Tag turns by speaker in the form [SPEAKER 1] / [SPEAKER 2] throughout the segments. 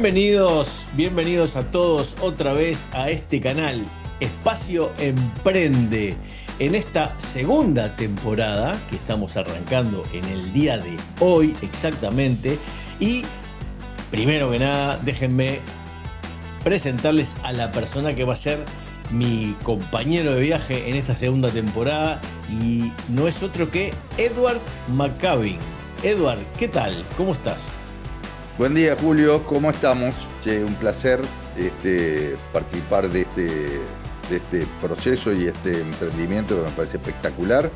[SPEAKER 1] Bienvenidos a todos otra vez a este canal, Espacio Emprende. En esta segunda temporada que estamos arrancando en el día de hoy exactamente. Y primero que nada, déjenme presentarles a la persona que va a ser mi compañero de viaje en esta segunda temporada. Y no es otro que Edward McCavin. Edward, ¿qué tal? ¿Cómo estás?
[SPEAKER 2] Buen día, Julio, ¿cómo estamos? Che, un placer participar de este proceso y este emprendimiento que me parece espectacular.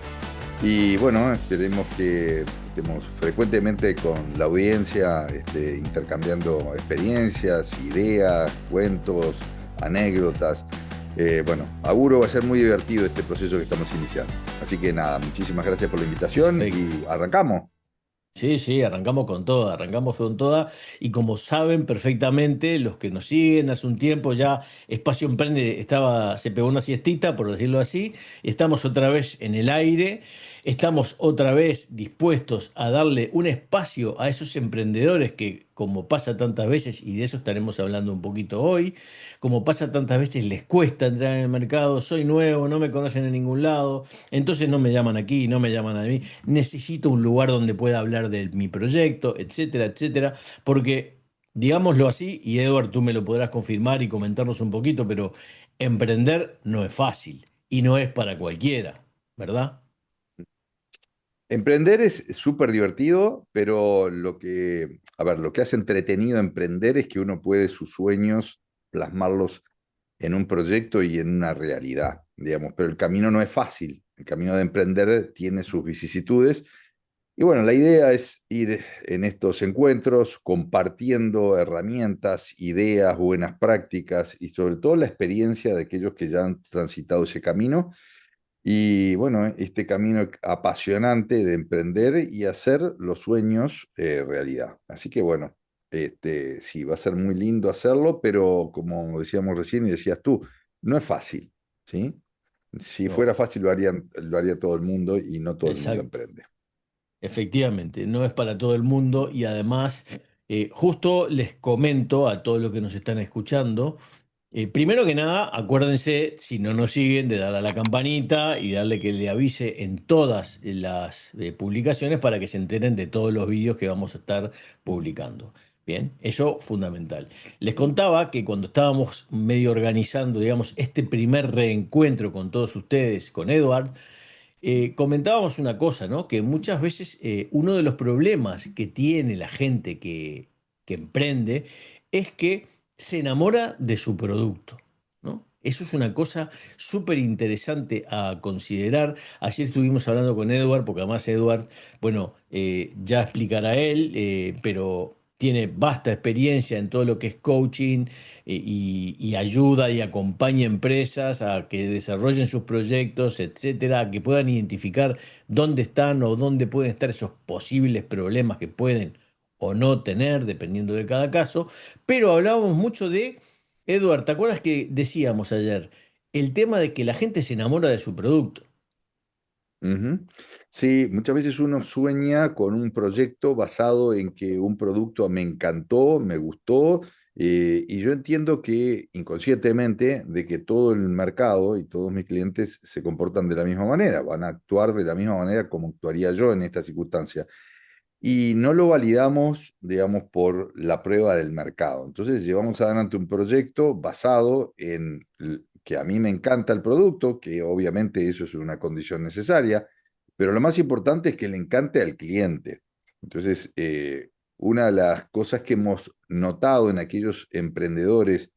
[SPEAKER 2] Y bueno, esperemos que estemos frecuentemente con la audiencia, intercambiando experiencias, ideas, cuentos, anécdotas. Bueno, auguro va a ser muy divertido este proceso que estamos iniciando. Así que nada, muchísimas gracias por la invitación
[SPEAKER 1] Perfecto.
[SPEAKER 2] y arrancamos.
[SPEAKER 1] Sí, arrancamos con toda. Y como saben perfectamente, los que nos siguen hace un tiempo ya, Espacio Emprende se pegó una siestita, por decirlo así. Estamos otra vez en el aire, estamos otra vez dispuestos a darle un espacio a esos emprendedores que, como pasa tantas veces, y de eso estaremos hablando un poquito hoy, como pasa tantas veces, les cuesta entrar en el mercado, soy nuevo, no me conocen en ningún lado, entonces no me llaman aquí, no me llaman a mí, necesito un lugar donde pueda hablar de mi proyecto, etcétera, etcétera, porque, digámoslo así, y Edward, tú me lo podrás confirmar y comentarnos un poquito, pero emprender no es fácil y no es para cualquiera, ¿verdad?
[SPEAKER 2] Emprender es súper divertido, pero lo que hace entretenido emprender es que uno puede sus sueños plasmarlos en un proyecto y en una realidad, digamos, pero el camino no es fácil. El camino de emprender tiene sus vicisitudes. Y bueno, la idea es ir en estos encuentros compartiendo herramientas, ideas, buenas prácticas y sobre todo la experiencia de aquellos que ya han transitado ese camino y bueno, este camino apasionante de emprender y hacer los sueños realidad. Así que bueno, sí, va a ser muy lindo hacerlo, pero como decíamos recién y decías tú, no es fácil, ¿sí? Si
[SPEAKER 1] No,
[SPEAKER 2] fuera fácil lo haría todo el mundo y no todo el mundo
[SPEAKER 1] exacto.
[SPEAKER 2] emprende.
[SPEAKER 1] Efectivamente, no es para todo el mundo y además, justo les comento a todos los que nos están escuchando, primero que nada, acuérdense, si no nos siguen, de darle a la campanita y darle que le avise en todas las publicaciones para que se enteren de todos los vídeos que vamos a estar publicando. Bien, eso fundamental. Les contaba que cuando estábamos medio organizando, digamos, este primer reencuentro con todos ustedes, con Edward, comentábamos una cosa, ¿no? Que muchas veces uno de los problemas que tiene la gente que emprende es que se enamora de su producto, ¿no? Eso es una cosa súper interesante a considerar. Ayer estuvimos hablando con Edward, porque además Edward, bueno, ya explicará él, pero tiene vasta experiencia en todo lo que es coaching, y ayuda y acompaña empresas a que desarrollen sus proyectos, etcétera, a que puedan identificar dónde están o dónde pueden estar esos posibles problemas que pueden o no tener, dependiendo de cada caso. Pero hablábamos mucho de, Edward, ¿te acuerdas que decíamos ayer? El tema de que la gente se enamora de su producto.
[SPEAKER 2] Ujú. Sí, muchas veces uno sueña con un proyecto basado en que un producto me encantó, me gustó, y yo entiendo que inconscientemente de que todo el mercado y todos mis clientes se comportan de la misma manera, van a actuar de la misma manera como actuaría yo en esta circunstancia. Y no lo validamos, digamos, por la prueba del mercado. Entonces llevamos adelante un proyecto basado en que a mí me encanta el producto, que obviamente eso es una condición necesaria, pero lo más importante es que le encante al cliente. Entonces, una de las cosas que hemos notado en aquellos emprendedores,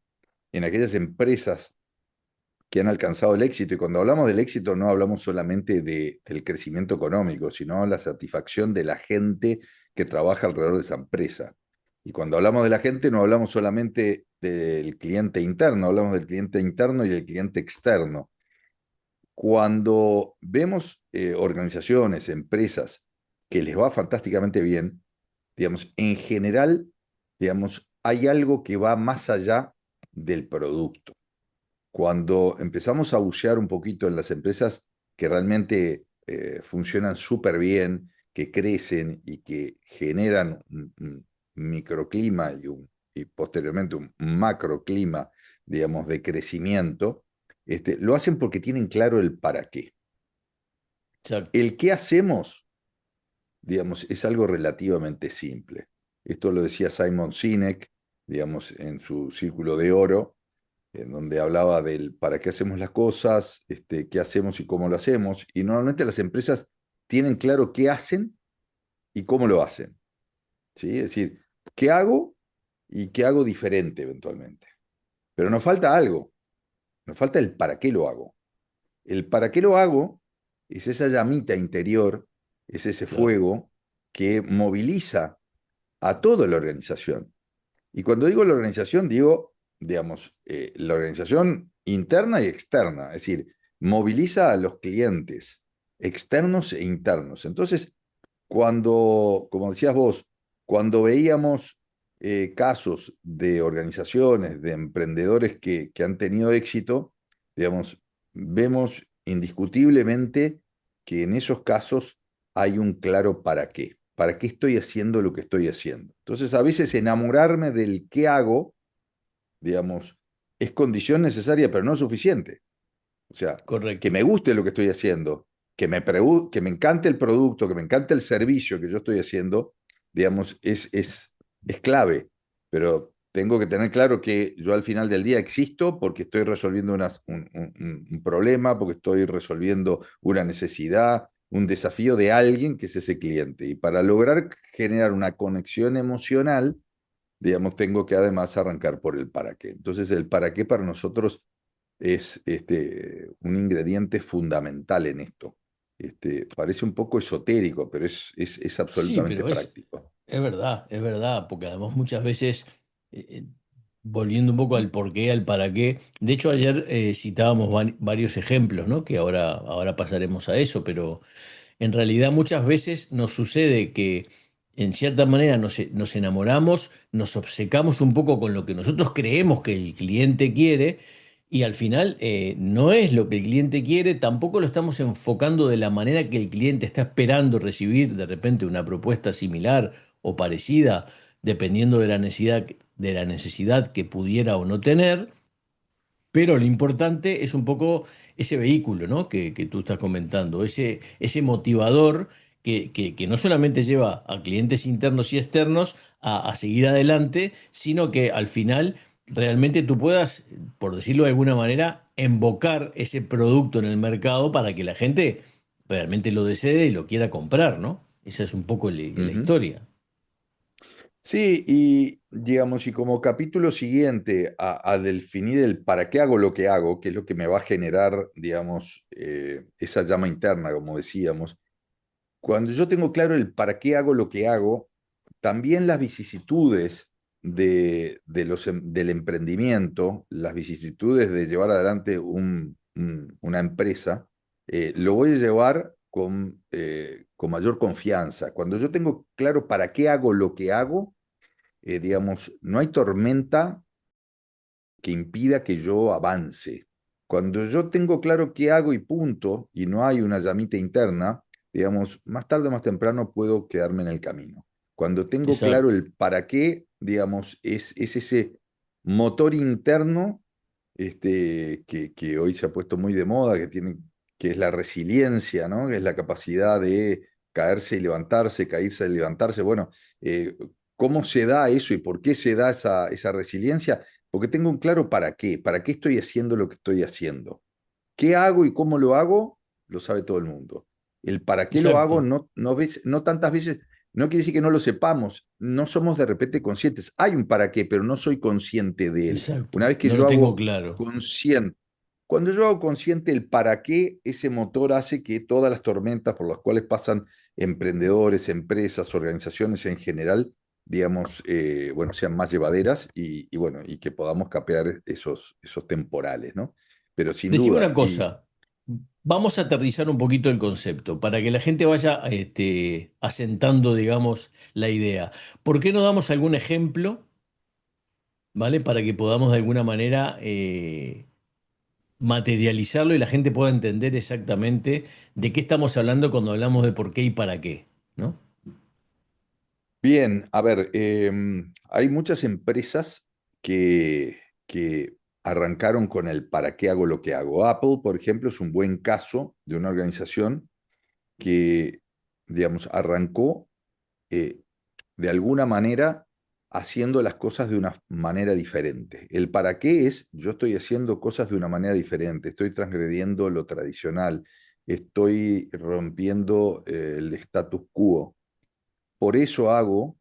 [SPEAKER 2] en aquellas empresas que han alcanzado el éxito. Y cuando hablamos del éxito no hablamos solamente del crecimiento económico, sino la satisfacción de la gente que trabaja alrededor de esa empresa. Y cuando hablamos de la gente no hablamos solamente del cliente interno, hablamos del cliente interno y del cliente externo. Cuando vemos organizaciones, empresas que les va fantásticamente bien, digamos, en general, digamos, hay algo que va más allá del producto. Cuando empezamos a bucear un poquito en las empresas que realmente funcionan súper bien, que crecen y que generan un microclima y y posteriormente un macroclima, digamos, de crecimiento, lo hacen porque tienen claro el para qué.
[SPEAKER 1] Exacto.
[SPEAKER 2] El qué hacemos, digamos, es algo relativamente simple. Esto lo decía Simon Sinek, digamos, en su Círculo de Oro, en donde hablaba del para qué hacemos las cosas, qué hacemos y cómo lo hacemos. Y normalmente las empresas tienen claro qué hacen y cómo lo hacen. ¿Sí? Es decir, ¿qué hago y qué hago diferente eventualmente? Pero nos falta algo, nos falta el para qué lo hago. El para qué lo hago es esa llamita interior, es ese
[SPEAKER 1] Claro,
[SPEAKER 2] fuego que moviliza a toda la organización. Y cuando digo la organización, digo, digamos, la organización interna y externa, es decir, moviliza a los clientes externos e internos. Entonces, cuando, como decías vos, cuando veíamos casos de organizaciones, de emprendedores que han tenido éxito, digamos, vemos indiscutiblemente que en esos casos hay un claro para qué. ¿Para qué estoy haciendo lo que estoy haciendo? Entonces, a veces enamorarme del qué hago, digamos, es condición necesaria, pero no suficiente. O sea, que
[SPEAKER 1] correcto.
[SPEAKER 2] me guste lo que estoy haciendo, que me encante el producto, que me encante el servicio que yo estoy haciendo, digamos, es clave. Pero tengo que tener claro que yo al final del día existo porque estoy resolviendo un problema, porque estoy resolviendo una necesidad, un desafío de alguien que es ese cliente. Y para lograr generar una conexión emocional, digamos, tengo que además arrancar por el para qué. Entonces, el para qué para nosotros es un ingrediente fundamental en esto. Parece un poco esotérico, pero es
[SPEAKER 1] Sí,
[SPEAKER 2] absolutamente
[SPEAKER 1] pero
[SPEAKER 2] práctico.
[SPEAKER 1] es verdad, porque además muchas veces, eh, eh, volviendo un poco al por qué, al para qué, de hecho ayer citábamos varios ejemplos, ¿no? Que ahora pasaremos a eso, pero en realidad muchas veces nos sucede que en cierta manera nos enamoramos, nos obcecamos un poco con lo que nosotros creemos que el cliente quiere y al final no es lo que el cliente quiere, tampoco lo estamos enfocando de la manera que el cliente está esperando recibir de repente una propuesta similar o parecida, dependiendo de la necesidad que pudiera o no tener. Pero lo importante es un poco ese vehículo, ¿no? Que tú estás comentando, ese motivador que no solamente lleva a clientes internos y externos a seguir adelante, sino que al final realmente tú puedas, por decirlo de alguna manera, embocar ese producto en el mercado para que la gente realmente lo desee y lo quiera comprar, ¿no? Esa es un poco la
[SPEAKER 2] Ujú.
[SPEAKER 1] historia.
[SPEAKER 2] Sí, y digamos, y como capítulo siguiente a definir el para qué hago lo que hago, que es lo que me va a generar, digamos, esa llama interna, como decíamos, cuando yo tengo claro el para qué hago lo que hago, también las vicisitudes del emprendimiento, las vicisitudes de llevar adelante una empresa, lo voy a llevar con mayor confianza. Cuando yo tengo claro para qué hago lo que hago, digamos, no hay tormenta que impida que yo avance. Cuando yo tengo claro qué hago y punto, y no hay una llamita interna, digamos, más tarde o más temprano puedo quedarme en el camino. Cuando tengo claro
[SPEAKER 1] Exacto.
[SPEAKER 2] el para qué, digamos, es ese motor interno que hoy se ha puesto muy de moda, que es la resiliencia, ¿no? Que es la capacidad de caerse y levantarse, caerse y levantarse. Bueno, eh, ¿cómo se da eso y por qué se da esa resiliencia? Porque tengo un claro para qué estoy haciendo lo que estoy haciendo. ¿Qué hago y cómo lo hago? Lo sabe todo el mundo. El para qué lo hago
[SPEAKER 1] Exacto.
[SPEAKER 2] no tantas veces, no quiere decir que no lo sepamos, no somos de repente conscientes. Hay un para qué, pero no soy consciente de él. Una
[SPEAKER 1] Exacto.
[SPEAKER 2] vez que
[SPEAKER 1] No
[SPEAKER 2] yo
[SPEAKER 1] lo tengo
[SPEAKER 2] hago
[SPEAKER 1] claro.
[SPEAKER 2] consciente, cuando yo hago consciente el para qué, ese motor hace que todas las tormentas por las cuales pasan emprendedores, empresas, organizaciones en general, digamos, bueno, sean más llevaderas y bueno, y que podamos capear esos temporales, ¿no? Pero sin
[SPEAKER 1] Decime
[SPEAKER 2] duda,
[SPEAKER 1] una cosa, vamos a aterrizar un poquito el concepto para que la gente vaya asentando, digamos, la idea. ¿Por qué no damos algún ejemplo, ¿vale? Para que podamos de alguna manera materializarlo y la gente pueda entender exactamente de qué estamos hablando cuando hablamos de por qué y para qué, ¿no?
[SPEAKER 2] Bien, a ver, hay muchas empresas que arrancaron con el para qué hago lo que hago. Apple, por ejemplo, es un buen caso de una organización que, digamos, arrancó eh, de alguna manera haciendo las cosas de una manera diferente. El para qué es, yo estoy haciendo cosas de una manera diferente, estoy transgrediendo lo tradicional, estoy rompiendo el status quo. Por eso hago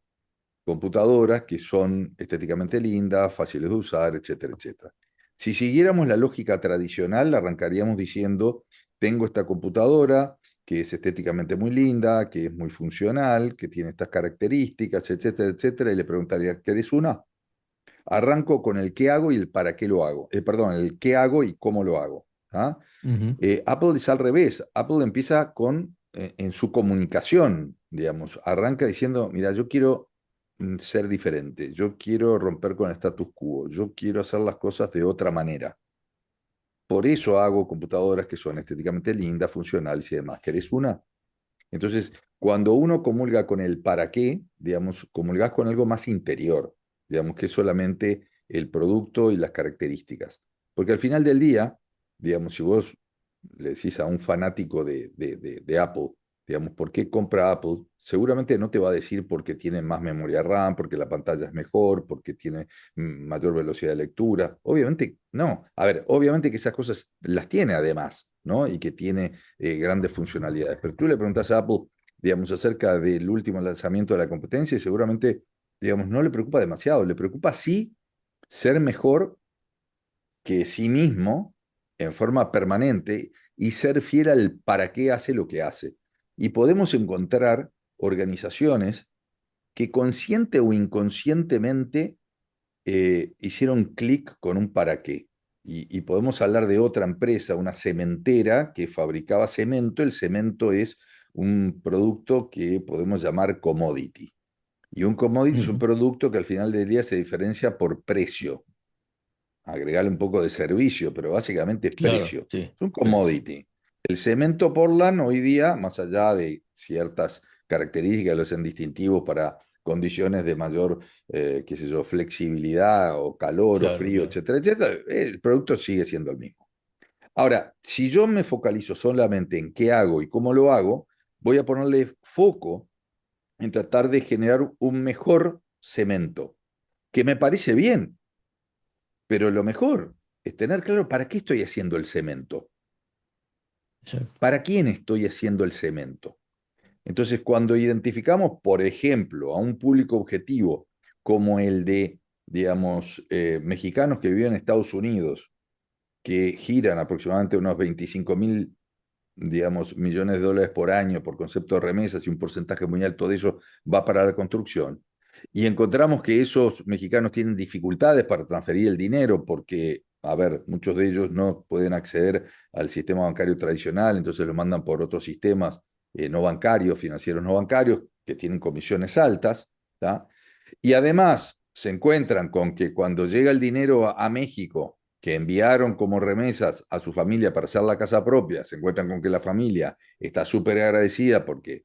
[SPEAKER 2] computadoras que son estéticamente lindas, fáciles de usar, etcétera, etcétera. Si siguiéramos la lógica tradicional, arrancaríamos diciendo, tengo esta computadora que es estéticamente muy linda, que es muy funcional, que tiene estas características, etcétera, etcétera, y le preguntaría, ¿querés una? Arranco con el qué hago y el para qué lo hago. Perdón, el qué hago y cómo lo hago. ¿Ah?
[SPEAKER 1] Ujú.
[SPEAKER 2] Apple es al revés. Apple empieza con, en su comunicación, digamos, arranca diciendo, mira, yo quiero ser diferente, yo quiero romper con el status quo, yo quiero hacer las cosas de otra manera. Por eso hago computadoras que son estéticamente lindas, funcionales y demás. ¿Querés una? Entonces, cuando uno comulga con el para qué, digamos, comulgás con algo más interior, digamos, que es solamente el producto y las características. Porque al final del día, digamos, si vos le decís a un fanático de Apple, digamos, ¿por qué compra Apple? Seguramente no te va a decir porque tiene más memoria RAM, porque la pantalla es mejor, porque tiene mayor velocidad de lectura. Obviamente, no. A ver, obviamente que esas cosas las tiene además, ¿no? Y que tiene grandes funcionalidades. Pero tú le preguntas a Apple, digamos, acerca del último lanzamiento de la competencia y seguramente, digamos, no le preocupa demasiado. Le preocupa sí ser mejor que sí mismo en forma permanente y ser fiel al para qué hace lo que hace. Y podemos encontrar organizaciones que consciente o inconscientemente hicieron clic con un para qué. Y podemos hablar de otra empresa, una cementera que fabricaba cemento. El cemento es un producto que podemos llamar commodity. Y un commodity es un
[SPEAKER 1] Ujú.
[SPEAKER 2] producto que al final del día se diferencia por precio, agregarle un poco de servicio, pero básicamente es
[SPEAKER 1] Claro,
[SPEAKER 2] precio.
[SPEAKER 1] sí,
[SPEAKER 2] Es un
[SPEAKER 1] precio.
[SPEAKER 2] commodity. El cemento Portland hoy día, más allá de ciertas características que lo hacen distintivos para condiciones de mayor, qué sé yo, flexibilidad o calor o
[SPEAKER 1] Claro,
[SPEAKER 2] frío,
[SPEAKER 1] claro.
[SPEAKER 2] etcétera, etcétera, el producto sigue siendo el mismo. Ahora, si yo me focalizo solamente en qué hago y cómo lo hago, voy a ponerle foco en tratar de generar un mejor cemento, que me parece bien, pero lo mejor es tener claro para qué estoy haciendo el cemento,
[SPEAKER 1] Exacto.
[SPEAKER 2] para quién estoy haciendo el cemento. Entonces, cuando identificamos, por ejemplo, a un público objetivo como el de, digamos, mexicanos que viven en Estados Unidos, que giran aproximadamente unos 25.000, digamos, millones de dólares por año por concepto de remesas y un porcentaje muy alto de eso va para la construcción. Y encontramos que esos mexicanos tienen dificultades para transferir el dinero porque, a ver, muchos de ellos no pueden acceder al sistema bancario tradicional, entonces lo mandan por otros sistemas no bancarios, financieros no bancarios, que tienen comisiones altas, ¿tá? Y además se encuentran con que cuando llega el dinero a México, que enviaron como remesas a su familia para hacer la casa propia, se encuentran con que la familia está súper agradecida porque,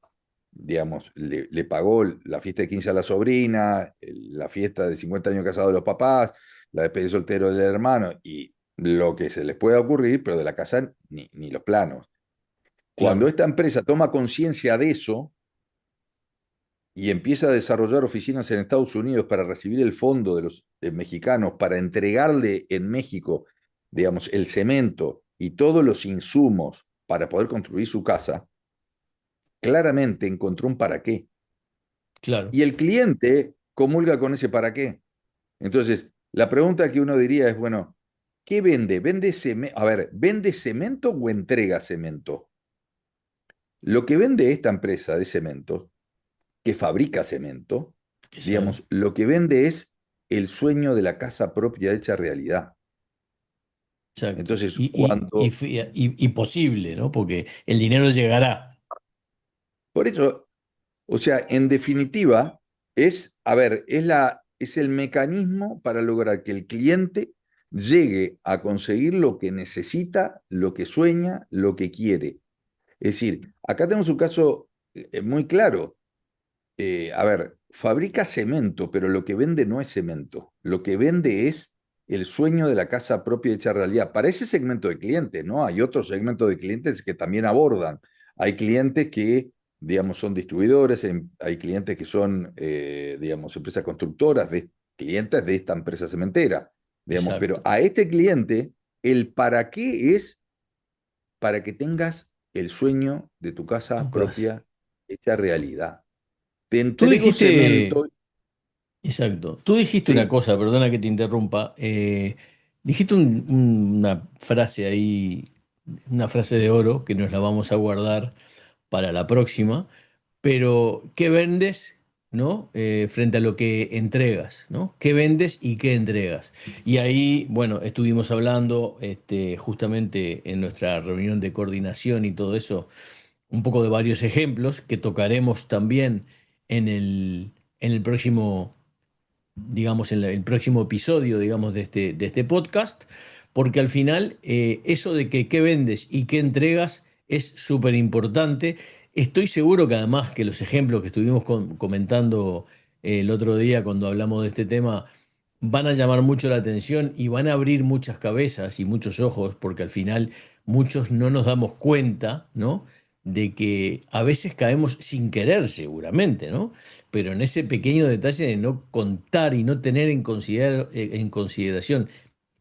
[SPEAKER 2] digamos, le pagó la fiesta de 15 a la sobrina, la fiesta de 50 años casado de los papás, la despedida de soltero del hermano y lo que se les pueda ocurrir, pero de la casa ni los planos. Cuando
[SPEAKER 1] Claro,
[SPEAKER 2] esta empresa toma conciencia de eso, y empieza a desarrollar oficinas en Estados Unidos para recibir el fondo de los mexicanos, para entregarle en México, digamos, el cemento y todos los insumos para poder construir su casa, claramente encontró un para qué.
[SPEAKER 1] claro.
[SPEAKER 2] Y el cliente comulga con ese para qué. Entonces, la pregunta que uno diría es, bueno, ¿qué vende? ¿Vende cemento? A ver, ¿vende cemento o entrega cemento? Lo que vende esta empresa de cemento que fabrica cemento,
[SPEAKER 1] Exacto.
[SPEAKER 2] digamos, lo que vende es el sueño de la casa propia hecha realidad.
[SPEAKER 1] Exacto.
[SPEAKER 2] Entonces, cuando,
[SPEAKER 1] Y posible, ¿no? Porque el dinero llegará.
[SPEAKER 2] por eso, o sea, en definitiva, es, a ver, es el mecanismo para lograr que el cliente llegue a conseguir lo que necesita, lo que sueña, lo que quiere. Es decir, acá tenemos un caso muy claro. A ver, fabrica cemento, pero lo que vende no es cemento. Lo que vende es el sueño de la casa propia hecha realidad. Para ese segmento de clientes, ¿no? Hay otro segmento de clientes que también abordan. Hay clientes que, digamos, son distribuidores, hay clientes que son, digamos, empresas constructoras, clientes de esta empresa cementera, digamos. Pero
[SPEAKER 1] Exacto.
[SPEAKER 2] a este cliente, el para qué es para que tengas el sueño de tu
[SPEAKER 1] Tu
[SPEAKER 2] casa
[SPEAKER 1] casa.
[SPEAKER 2] propia hecha realidad. Te
[SPEAKER 1] Tú
[SPEAKER 2] entrego
[SPEAKER 1] dijiste,
[SPEAKER 2] cemento,
[SPEAKER 1] exacto, tú dijiste una
[SPEAKER 2] sí.
[SPEAKER 1] cosa, perdona que te interrumpa, dijiste una frase ahí, una frase de oro que nos la vamos a guardar para la próxima, pero ¿qué vendes, ¿no? Frente a lo que entregas, ¿no? ¿Qué vendes y qué entregas? Y ahí, bueno, estuvimos hablando justamente en nuestra reunión de coordinación y todo eso, un poco de varios ejemplos que tocaremos también en el próximo, digamos, en el próximo episodio, digamos, de este podcast, porque al final eso de que qué vendes y qué entregas es súper importante. Estoy seguro que además que los ejemplos que estuvimos comentando el otro día cuando hablamos de este tema van a llamar mucho la atención y van a abrir muchas cabezas y muchos ojos, porque al final muchos no nos damos cuenta, ¿no? De que a veces caemos sin querer, seguramente, ¿no? Pero en ese pequeño detalle de no contar y no tener en consideración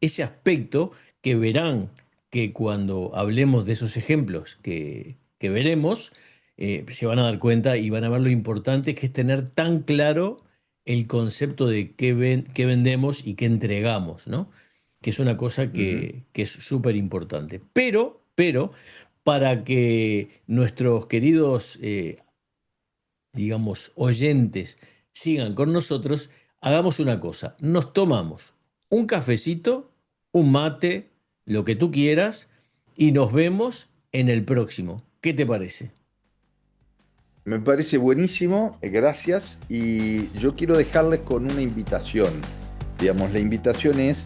[SPEAKER 1] ese aspecto que verán que cuando hablemos de esos ejemplos que veremos, se van a dar cuenta y van a ver lo importante que es tener tan claro el concepto de qué vendemos y qué entregamos, ¿no? Que es una cosa
[SPEAKER 2] Ujú,
[SPEAKER 1] que es súper importante. Pero, para que nuestros queridos digamos, oyentes sigan con nosotros, hagamos una cosa, nos tomamos un cafecito, un mate, lo que tú quieras, y nos vemos en el próximo. ¿Qué te parece?
[SPEAKER 2] me parece buenísimo, gracias. Y yo quiero dejarles con una invitación. Digamos, la invitación es,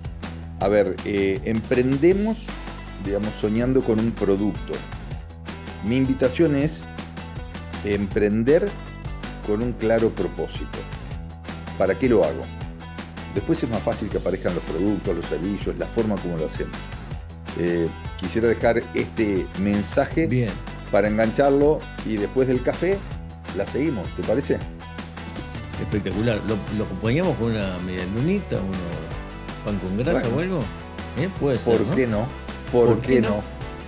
[SPEAKER 2] a ver, emprendemos, digamos, soñando con un producto. Mi invitación es emprender con un claro propósito. ¿Para qué lo hago? Después es más fácil que aparezcan los productos, los servicios, la forma como lo hacemos. Eh, Quisiera dejar este mensaje
[SPEAKER 1] Bien,
[SPEAKER 2] para engancharlo y después del café la seguimos, ¿te parece?
[SPEAKER 1] espectacular. ¿Lo acompañamos con una media lunita, uno pan con grasa o
[SPEAKER 2] Bueno,
[SPEAKER 1] algo? Puede ser,
[SPEAKER 2] ¿por
[SPEAKER 1] ¿no?
[SPEAKER 2] qué no? ¿Por
[SPEAKER 1] ¿Por qué
[SPEAKER 2] qué
[SPEAKER 1] no?
[SPEAKER 2] no?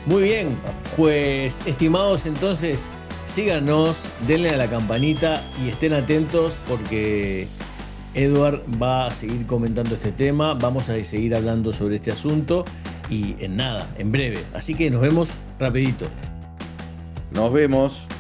[SPEAKER 1] Muy bien, pues estimados entonces, síganos, denle a la campanita y estén atentos porque Edward va a seguir comentando este tema, vamos a seguir hablando sobre este asunto y en nada, en breve. Así que nos vemos rapidito.
[SPEAKER 2] Nos vemos.